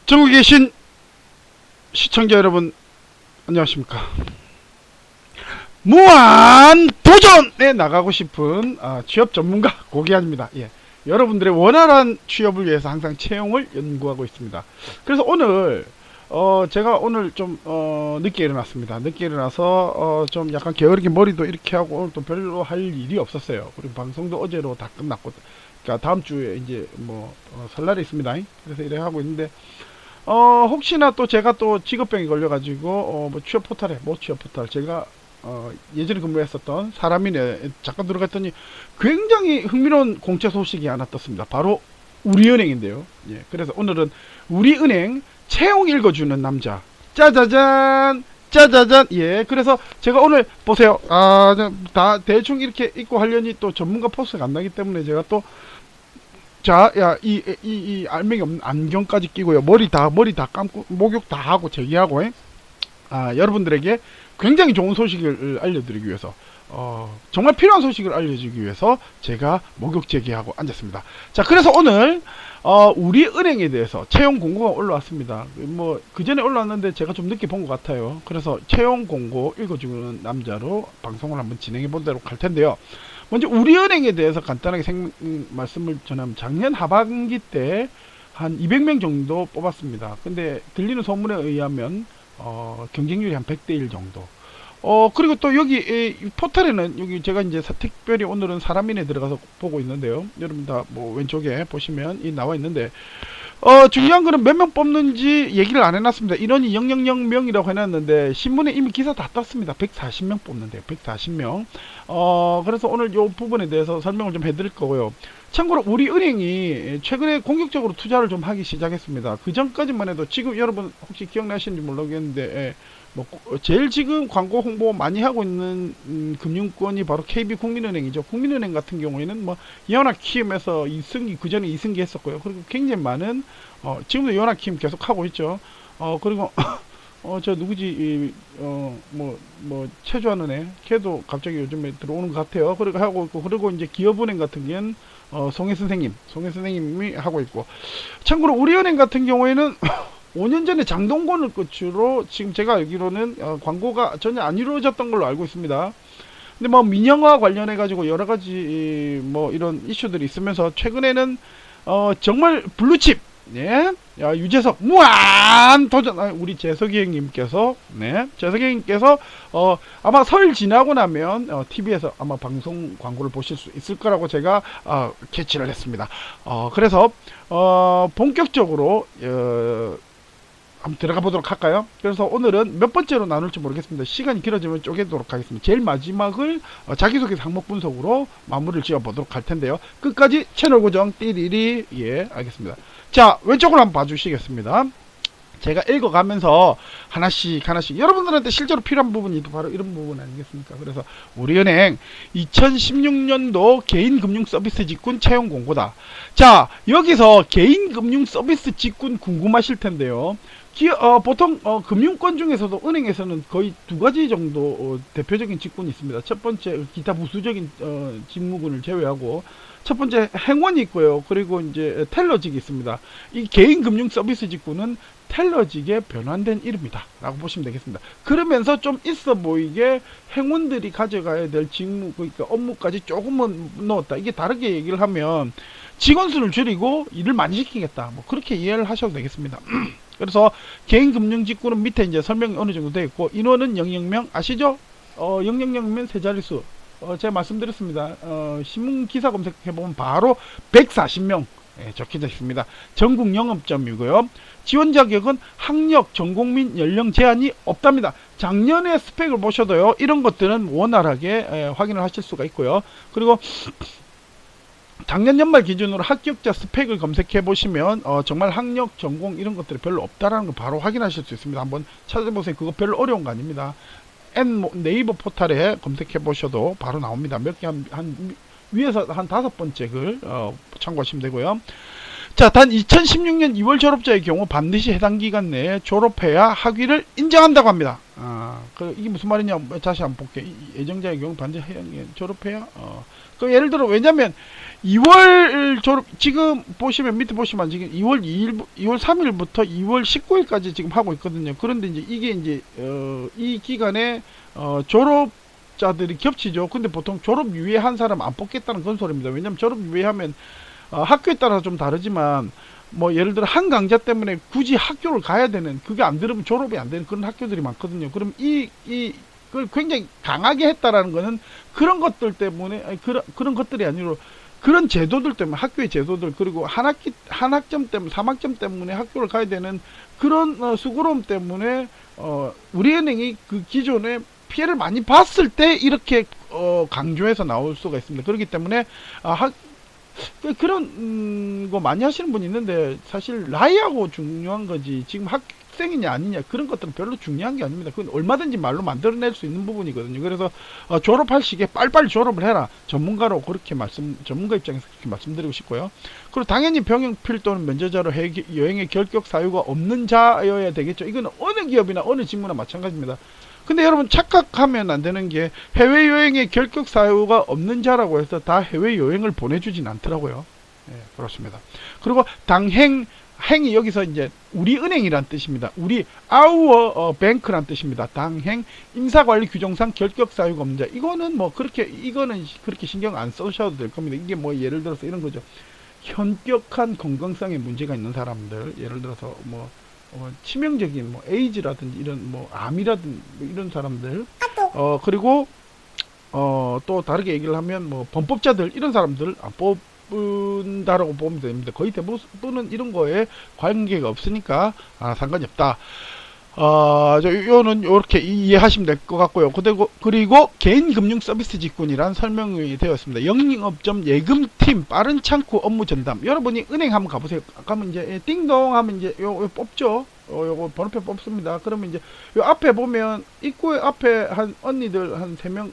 전국에 계신 시청자 여러분 안녕하십니까. 무한 도전에 나가고 싶은 취업 전문가 고기환입니다. 예. 여러분들의 원활한 취업을 위해서 항상 채용을 연구하고 있습니다. 그래서 오늘 제가 오늘 좀 늦게 일어났습니다. 늦게 일어나서 좀 약간 게으르게 머리도 이렇게 하고 오늘 또 별로 할 일이 없었어요. 그리고 방송도 어제로 다 끝났고, 그러니까 다음 주에 이제 뭐 설날이 있습니다. 그래서 이래 하고 있는데 혹시나 또 제가 또 직업병이 걸려가지고 뭐 취업 포털에 뭐 취업 포털 제가 예전에 근무했었던 사람이네 잠깐 들어갔더니 굉장히 흥미로운 공채 소식이 하나 떴습니다. 바로 우리은행인데요. 예, 그래서 오늘은 우리은행 채용 읽어주는 남자, 짜자잔 짜자잔. 예, 그래서 제가 오늘 보세요. 다 대충 이렇게 입고 하려니 또 전문가 포스가 안 나기 때문에 제가 또 자, 야, 이 알맹이 없는 안경까지 끼고요. 머리 다 감고, 목욕 다 하고, 제기하고, 여러분들에게 굉장히 좋은 소식을 알려드리기 위해서, 정말 필요한 소식을 알려주기 위해서 제가 목욕 제기하고 앉았습니다. 자, 그래서 오늘, 우리 은행에 대해서 채용 공고가 올라왔습니다. 뭐, 그 전에 올라왔는데 제가 좀 늦게 본 것 같아요. 그래서 채용 공고 읽어주는 남자로 방송을 한번 진행해 보도록 할 텐데요. 먼저 우리은행에 대해서 간단하게 말씀을 전하면 작년 하반기 때 한 200명 정도 뽑았습니다. 근데 들리는 소문에 의하면 경쟁률이 한 100대 1 정도. 그리고 또 여기 이 포털에는 여기 제가 이제 특별히 오늘은 사람인에 들어가서 보고 있는데요. 여러분 다 뭐 왼쪽에 보시면 이 나와 있는데 중요한 거는 몇 명 뽑는지 얘기를 안 해놨습니다. 인원이 000명이라고 해놨는데 신문에 이미 기사 다 떴습니다. 140명 뽑는데요. 140명. 그래서 오늘 이 부분에 대해서 설명을 좀 해드릴 거고요. 참고로 우리 은행이 최근에 공격적으로 투자를 좀 하기 시작했습니다. 그 전까지만 해도 지금 여러분 혹시 기억나시는지 모르겠는데 뭐 제일 지금 광고 홍보 많이 하고 있는 금융권이 바로 KB국민은행이죠. 국민은행 같은 경우에는 뭐 연합키움에서 이승기, 그 전에 이승기 했었고요. 그리고 굉장히 많은 지금도 연합키움 계속 하고 있죠. 그리고 저 누구지 뭐 체조하는 애 걔도 갑자기 요즘에 들어오는 것 같아요. 그리고 하고 있고, 그리고 이제 기업은행 같은 경우는 송혜 선생님이 하고 있고, 참고로 우리은행 같은 경우에는 5년 전에 장동건을 끝으로 지금 제가 알기로는 광고가 전혀 안 이루어졌던 걸로 알고 있습니다. 근데 뭐 민영화 관련해 가지고 여러 가지 뭐 이런 이슈들이 있으면서 최근에는 정말 블루칩, 예, 유재석 무한 도전, 우리 재석이 형님께서, 네, 재석이 형님께서 아마 설 지나고 나면 TV에서 아마 방송 광고를 보실 수 있을 거라고 제가 캐치를 했습니다. 그래서 본격적으로 한번 들어가 보도록 할까요? 그래서 오늘은 몇 번째로 나눌지 모르겠습니다. 시간이 길어지면 쪼개도록 하겠습니다. 제일 마지막을 자기소개 항목 분석으로 마무리를 지어 보도록 할 텐데요. 끝까지 채널 고정 띠리리. 예, 알겠습니다. 자, 왼쪽으로 한번 봐주시겠습니다. 제가 읽어가면서 하나씩 여러분들한테 실제로 필요한 부분이 바로 이런 부분 아니겠습니까? 그래서 우리은행 2016년도 개인금융서비스 직군 채용 공고다. 자, 여기서 개인금융서비스 직군 궁금하실 텐데요. 보통 금융권 중에서도 은행에서는 거의 두 가지 정도 대표적인 직군이 있습니다. 첫 번째 기타 부수적인 직무군을 제외하고 첫 번째 행원이 있고요. 그리고 이제 텔러직이 있습니다. 이 개인금융서비스 직군은 텔러직의 변환된 이름이다 라고 보시면 되겠습니다. 그러면서 좀 있어 보이게 행원들이 가져가야 될 직무, 그러니까 업무까지 조금은 넣었다. 이게 다르게 얘기를 하면 직원 수를 줄이고 일을 많이 시키겠다, 뭐 그렇게 이해를 하셔도 되겠습니다. 그래서 개인금융직군은 밑에 이제 설명이 어느 정도 되어 있고, 인원은 000명 아시죠? 000면 세 자릿수. 제가 말씀드렸습니다. 신문 기사 검색해보면 바로 140명 적혀져 있습니다. 전국 영업점이고요. 지원 자격은 학력, 전국민 연령 제한이 없답니다. 작년에 스펙을 보셔도요, 이런 것들은 원활하게 확인을 하실 수가 있고요. 그리고 작년 연말 기준으로 합격자 스펙을 검색해 보시면 정말 학력, 전공 이런 것들이 별로 없다라는 걸 바로 확인하실 수 있습니다. 한번 찾아보세요. 그거 별로 어려운 거 아닙니다. 네이버 포털에 검색해 보셔도 바로 나옵니다. 몇 개 한 위에서 한 5번째 글 참고하시면 되고요. 자, 단 2016년 2월 졸업자의 경우 반드시 해당 기간 내에 졸업해야 학위를 인정한다고 합니다. 이게 무슨 말이냐? 다시 한번 볼게요. 예정자의 경우 반드시 졸업해야. 예를 들어, 왜냐면 2월 졸업, 지금 보시면, 밑에 보시면 지금 2월 2일, 2월 3일부터 2월 19일까지 지금 하고 있거든요. 그런데 이제 이게 이제, 이 기간에, 졸업자들이 겹치죠. 근데 보통 졸업 유예한 사람 안 뽑겠다는 그런 소리입니다. 왜냐면 졸업 유예하면, 학교에 따라 좀 다르지만, 뭐 예를 들어 한 강좌 때문에 굳이 학교를 가야 되는, 그게 안 들으면 졸업이 안 되는 그런 학교들이 많거든요. 그럼 그걸 굉장히 강하게 했다라는 거는 그런 것들 때문에, 아니, 그런 것들이 아니라 그런 제도들 때문에, 학교의 제도들, 그리고 한 학점 때문에, 3학점 때문에 학교를 가야 되는 그런 수고로움 때문에 우리은행이 그 기존에 피해를 많이 봤을 때 이렇게 강조해서 나올 수가 있습니다. 그렇기 때문에 그런 거 많이 하시는 분이 있는데, 사실 나이하고 중요한 거지 지금 학생이냐 아니냐 그런 것들은 별로 중요한 게 아닙니다. 그건 얼마든지 말로 만들어낼 수 있는 부분이거든요. 그래서 졸업할 시기에 빨리빨리 졸업을 해라, 전문가로 그렇게 전문가 입장에서 그렇게 말씀드리고 싶고요. 그리고 당연히 병역필 또는 면제자로 여행의 결격 사유가 없는 자여야 되겠죠. 이건 어느 기업이나 어느 직무나 마찬가지입니다. 근데 여러분 착각하면 안 되는 게, 해외여행에 결격 사유가 없는 자라고 해서 다 해외여행을 보내주진 않더라고요. 예, 그렇습니다. 그리고 행이 여기서 이제 우리은행이란 뜻입니다. 우리 our bank란 뜻입니다. 당행, 인사관리 규정상 결격 사유가 없는 자. 이거는 그렇게 신경 안 쓰셔도 될 겁니다. 이게 뭐 예를 들어서 이런 거죠. 현격한 건강상의 문제가 있는 사람들, 예를 들어서 뭐 치명적인 뭐 에이즈라든지 이런 뭐 암이라든지 뭐 이런 사람들, 그리고 또 다르게 얘기를 하면 뭐 범법자들, 이런 사람들 안 뽑는다라고 보면 됩니다. 거의 대부분은 이런 거에 관계가 없으니까 상관이 없다. 요는 요렇게 이해하시면 될 것 같고요. 그리고 개인금융서비스 직군이란 설명이 되어 있습니다. 영업점 예금팀 빠른 창구 업무 전담. 여러분이 은행 한번 가보세요. 가면 이제 띵동 하면 이제 요 뽑죠. 요거 번호표 뽑습니다. 그러면 이제 요 앞에 보면 입구에 앞에 한 언니들 한 3명,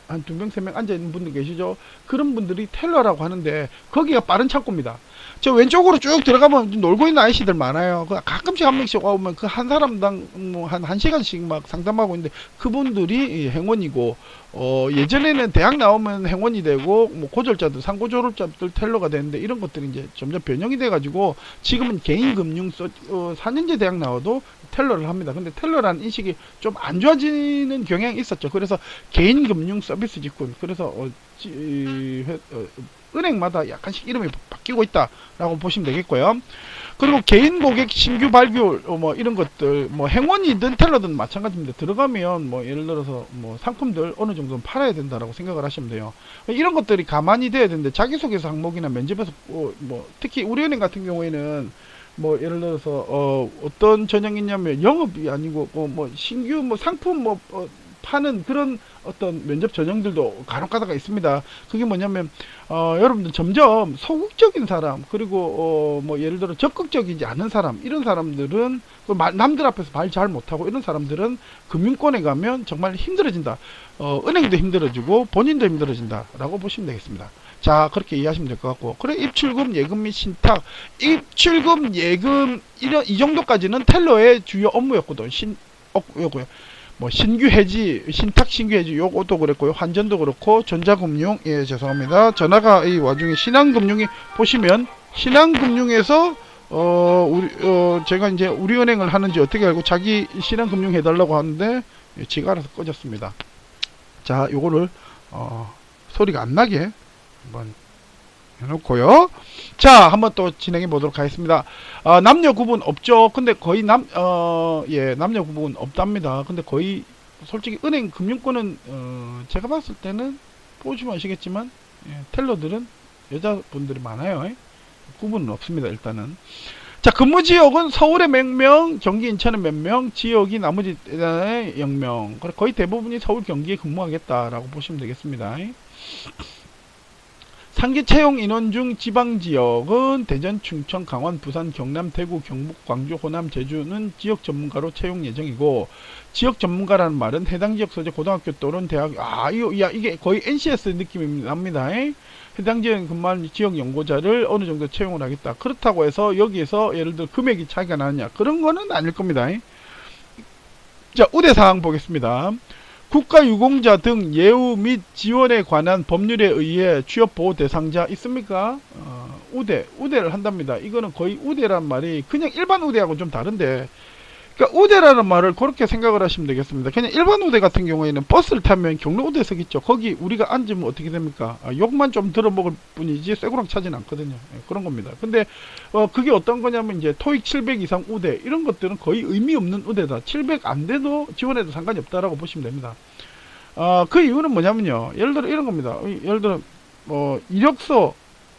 한 2명, 3명 앉아있는 분들 계시죠? 그런 분들이 텔러라고 하는데, 거기가 빠른 창구입니다. 저 왼쪽으로 쭉 들어가면 놀고 있는 아저씨들 많아요. 가끔씩 한 명씩 오면 그 한 사람당 뭐 한 시간씩 막 상담하고 있는데, 그분들이 행원이고, 예전에는 대학 나오면 행원이 되고, 뭐 고졸자들, 상고 졸업자들 텔러가 되는데, 이런 것들이 이제 점점 변형이 돼가지고, 지금은 개인금융 4년제 대학 나와도 텔러를 합니다. 근데 텔러라는 인식이 좀 안 좋아지는 경향이 있었죠. 그래서 개인금융 서비스 직군, 그래서 은행마다 약간씩 이름이 바뀌고 있다라고 보시면 되겠고요. 그리고 개인 고객 신규 발굴 뭐 이런 것들, 뭐 행원이든 텔러든 마찬가지입니다. 들어가면 뭐 예를 들어서 뭐 상품들 어느 정도는 팔아야 된다라고 생각을 하시면 돼요. 이런 것들이 가만히 돼야 되는데, 자기소개서 항목이나 면접에서 뭐 특히 우리은행 같은 경우에는 뭐 예를 들어서 어떤 전형이 있냐면, 영업이 아니고 뭐 신규 뭐 상품 뭐 파는 그런 어떤 면접 전형들도 간혹 가다가 있습니다. 그게 뭐냐면 여러분들 점점 소극적인 사람, 그리고 뭐 예를 들어 적극적이지 않은 사람, 이런 사람들은 남들 앞에서 말 잘 못하고, 이런 사람들은 금융권에 가면 정말 힘들어진다. 은행도 힘들어지고 본인도 힘들어진다 라고 보시면 되겠습니다. 자, 그렇게 이해하시면 될 것 같고, 그래, 입출금, 예금 및 신탁, 입출금, 예금, 이 정도까지는 텔러의 주요 업무였거든. 요거요. 뭐 신규 해지, 신탁 신규 해지 요것도 그랬고요. 환전도 그렇고, 전자금융, 예, 죄송합니다. 전화가 이 와중에 신한금융이 보시면, 신한금융에서 제가 이제 우리은행을 하는지 어떻게 알고 자기 신한금융 해달라고 하는데, 지가 알아서 꺼졌습니다. 자, 요거를 소리가 안 나게 한번 해놓고요. 자, 한번 또 진행해 보도록 하겠습니다. 남녀 구분 없죠. 근데 거의 남녀 구분 없답니다. 근데 거의 솔직히 은행 금융권은 제가 봤을 때는 보시면 아시겠지만, 텔러들은 여자분들이 많아요. 구분은 없습니다. 일단은. 자, 근무 지역은 서울에 몇 명, 경기 인천에 몇 명, 지역이 나머지 0명. 거의 대부분이 서울 경기에 근무하겠다라고 보시면 되겠습니다. 상기 채용 인원 중 지방 지역은 대전, 충청, 강원, 부산, 경남, 대구, 경북, 광주, 호남, 제주는 지역 전문가로 채용 예정이고, 지역 전문가라는 말은 해당 지역 소재 고등학교 또는 대학, 이게 거의 NCS 느낌이 납니다. 해당 지역에 근무하는 지역 연구자를 어느 정도 채용을 하겠다. 그렇다고 해서 여기에서 예를 들어 금액이 차이가 나느냐, 그런 거는 아닐 겁니다. 자, 우대 사항 보겠습니다. 국가유공자 등 예우 및 지원에 관한 법률에 의해 취업보호 대상자 있습니까? 우대를 한답니다. 이거는 거의 우대란 말이 그냥 일반 우대하고 좀 다른데, 그러니까 우대라는 말을 그렇게 생각을 하시면 되겠습니다. 그냥 일반 우대 같은 경우에는 버스를 타면 경로 우대석 있죠. 거기 우리가 앉으면 어떻게 됩니까? 욕만 좀 들어먹을 뿐이지 쇠고랑 차지는 않거든요. 그런 겁니다. 근데 그게 어떤 거냐면 이제 토익 700 이상 우대 이런 것들은 거의 의미 없는 우대다. 700 안 돼도 지원해도 상관이 없다라고 보시면 됩니다. 그 이유는 뭐냐면요. 예를 들어 이런 겁니다. 예를 들어 이력서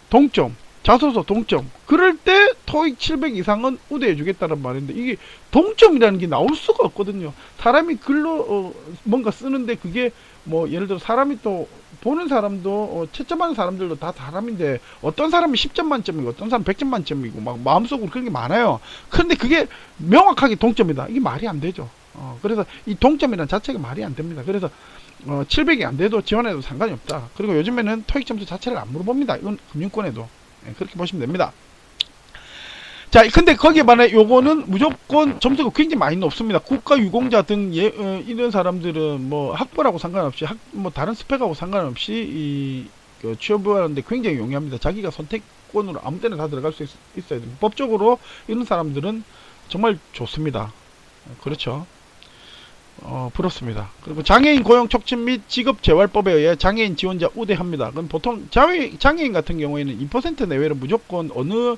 동점, 자소서 동점. 그럴 때 토익 700 이상은 우대해 주겠다는 말인데, 이게 동점이라는 게 나올 수가 없거든요. 사람이 글로 뭔가 쓰는데 그게 뭐 예를 들어 사람이 또 보는 사람도 채점하는 사람들도 다 사람인데, 어떤 사람이 10점 만점이고 어떤 사람은 100점 만점이고 막 마음속으로 그런 게 많아요. 그런데 그게 명확하게 동점이다. 이게 말이 안 되죠. 그래서 이 동점이라는 자체가 말이 안 됩니다. 그래서 700이 안 돼도 지원해도 상관이 없다. 그리고 요즘에는 토익 점수 자체를 안 물어봅니다. 이건 금융권에도. 그렇게 보시면 됩니다. 자, 근데 거기에 반해 요거는 무조건 점수가 굉장히 많이 높습니다. 국가유공자 등 이런 사람들은 뭐 학벌하고 상관없이 뭐 다른 스펙하고 상관없이 취업을 하는데 굉장히 용이합니다. 자기가 선택권으로 아무 때나 다 들어갈 수 있어야 됩니다. 법적으로 이런 사람들은 정말 좋습니다. 그렇죠. 부럽습니다. 그리고 장애인 고용 촉진 및 직업재활법에 의해 장애인 지원자 우대합니다. 그럼 보통 장애인 같은 경우에는 2% 내외로 무조건 어느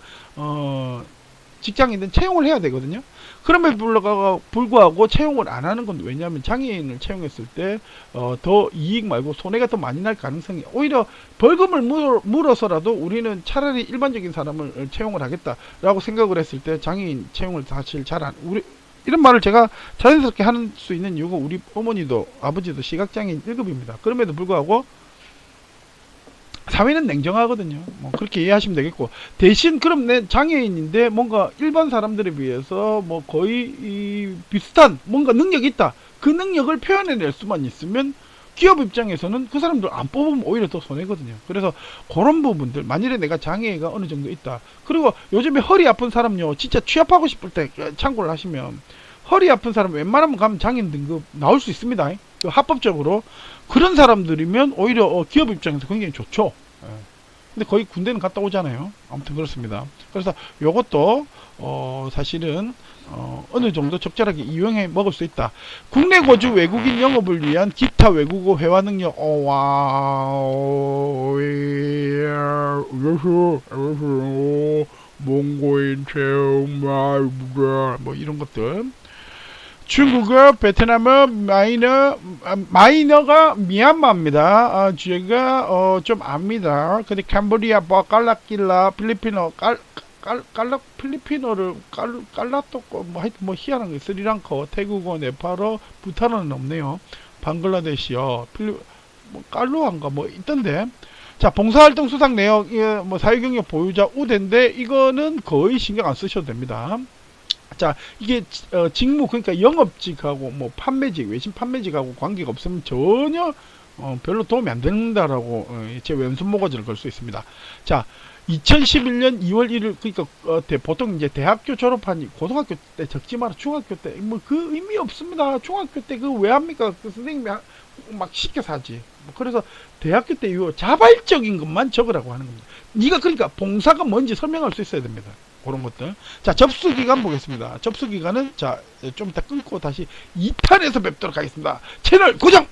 직장이든 채용을 해야 되거든요. 그럼에도 불구하고 채용을 안 하는 건 왜냐하면 장애인을 채용했을 때 더 이익 말고 손해가 더 많이 날 가능성이, 오히려 벌금을 물어서라도 우리는 차라리 일반적인 사람을 채용을 하겠다라고 생각을 했을 때 장애인 채용을 사실 이런 말을 제가 자연스럽게 할 수 있는 이유가 우리 어머니도 아버지도 시각장애인 1급입니다. 그럼에도 불구하고 사회는 냉정하거든요. 뭐 그렇게 이해하시면 되겠고, 대신 그럼 내 장애인인데 뭔가 일반 사람들에 비해서 뭐 거의 비슷한 뭔가 능력이 있다. 그 능력을 표현해낼 수만 있으면 기업 입장에서는 그 사람들 안 뽑으면 오히려 더 손해거든요. 그래서 그런 부분들, 만일에 내가 장애가 어느 정도 있다. 그리고 요즘에 허리 아픈 사람요, 진짜 취업하고 싶을 때 참고를 하시면 허리 아픈 사람 웬만하면 가면 장애인 등급 나올 수 있습니다. 합법적으로. 그런 사람들이면 오히려 기업 입장에서 굉장히 좋죠. 근데 거의 군대는 갔다 오잖아요. 아무튼 그렇습니다. 그래서 요것도 사실은 어느 정도 적절하게 이용해 먹을 수 있다. 국내 거주 외국인 영업을 위한 기타 외국어 회화 능력. 몽고인 체험 뭐 이런 것들. 중국어, 베트남어, 마이너가 미얀마입니다. 제가 좀 압니다. 근데 캄보디아, 깔라낄라, 필리핀어, 필리핀어를 깔라토 뭐 하여튼 뭐 희한한 게 스리랑카, 태국어, 네팔어, 부탄어는 없네요. 방글라데시어, 뭐 깔루안가 뭐 있던데. 자, 봉사활동 수상 내역, 뭐 사회경력 보유자 우대인데 이거는 거의 신경 안 쓰셔도 됩니다. 자, 이게 직무, 그러니까 영업직하고 뭐 판매직, 외신 판매직하고 관계가 없으면 전혀 별로 도움이 안 된다라고 제 왼손 모가지를 걸 수 있습니다. 자, 2011년 2월 1일, 그러니까 보통 이제 대학교 졸업한 고등학교 때 적지 마라. 중학교 때 뭐 그 의미 없습니다. 중학교 때 그 왜 합니까? 그 선생님이 막 시켜서 하지. 그래서 대학교 때 이후 자발적인 것만 적으라고 하는 겁니다. 네가 그러니까 봉사가 뭔지 설명할 수 있어야 됩니다. 그런 것들. 자, 접수기간 보겠습니다. 접수기간은 자, 좀 이따 끊고 다시 2탄에서 뵙도록 하겠습니다. 채널 고정!